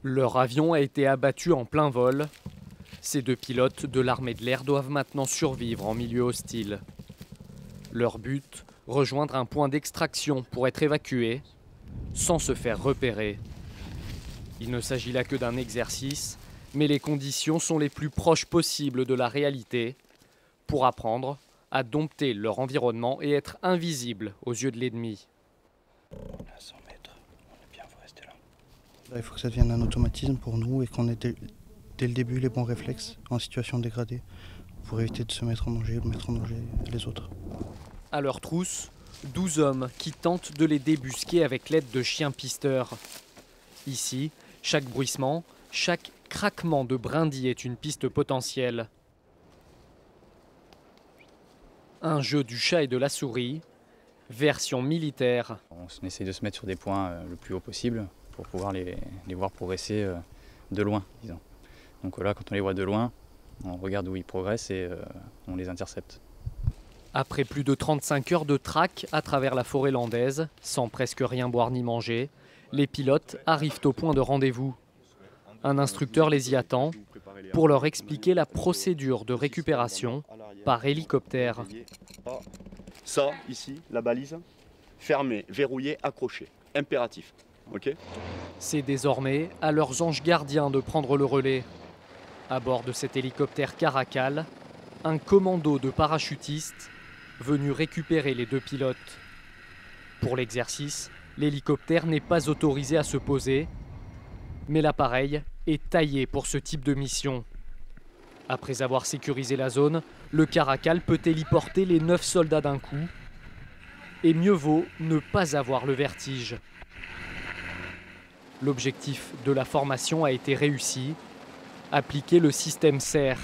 Leur avion a été abattu en plein vol. Ces deux pilotes de l'armée de l'air doivent maintenant survivre en milieu hostile. Leur but, rejoindre un point d'extraction pour être évacués, sans se faire repérer. Il ne s'agit là que d'un exercice, mais les conditions sont les plus proches possibles de la réalité pour apprendre à dompter leur environnement et être invisible aux yeux de l'ennemi. À 100 mètres, on est bien, faut rester là. Là, il faut que ça devienne un automatisme pour nous et qu'on ait dès le début les bons réflexes en situation dégradée pour éviter de se mettre en danger ou mettre en danger les autres. À leur trousse, 12 hommes qui tentent de les débusquer avec l'aide de chiens pisteurs. Ici, chaque bruissement, chaque craquement de brindille est une piste potentielle. Un jeu du chat et de la souris, version militaire. On essaie de se mettre sur des points le plus haut possible pour pouvoir les voir progresser de loin, disons. Donc là, quand on les voit de loin, on regarde où ils progressent et on les intercepte. Après plus de 35 heures de traque à travers la forêt landaise, sans presque rien boire ni manger, les pilotes arrivent au point de rendez-vous. Un instructeur les y attend pour leur expliquer la procédure de récupération par hélicoptère. Ça, ici, la balise, fermée, verrouillée, accrochée. Impératif. Okay. C'est désormais à leurs anges gardiens de prendre le relais. À bord de cet hélicoptère Caracal, un commando de parachutistes venu récupérer les deux pilotes. Pour l'exercice, l'hélicoptère n'est pas autorisé à se poser, mais l'appareil est taillé pour ce type de mission. Après avoir sécurisé la zone, le Caracal peut héliporter les 9 soldats d'un coup. Et mieux vaut ne pas avoir le vertige. L'objectif de la formation a été réussi. Appliquer le système SER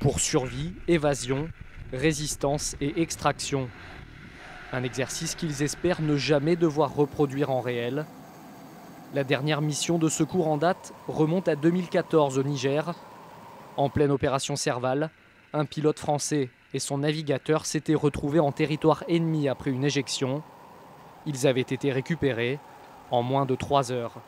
pour survie, évasion, résistance et extraction. Un exercice qu'ils espèrent ne jamais devoir reproduire en réel. La dernière mission de secours en date remonte à 2014 au Niger. En pleine opération Serval, un pilote français et son navigateur s'étaient retrouvés en territoire ennemi après une éjection. Ils avaient été récupérés en moins de 3 heures.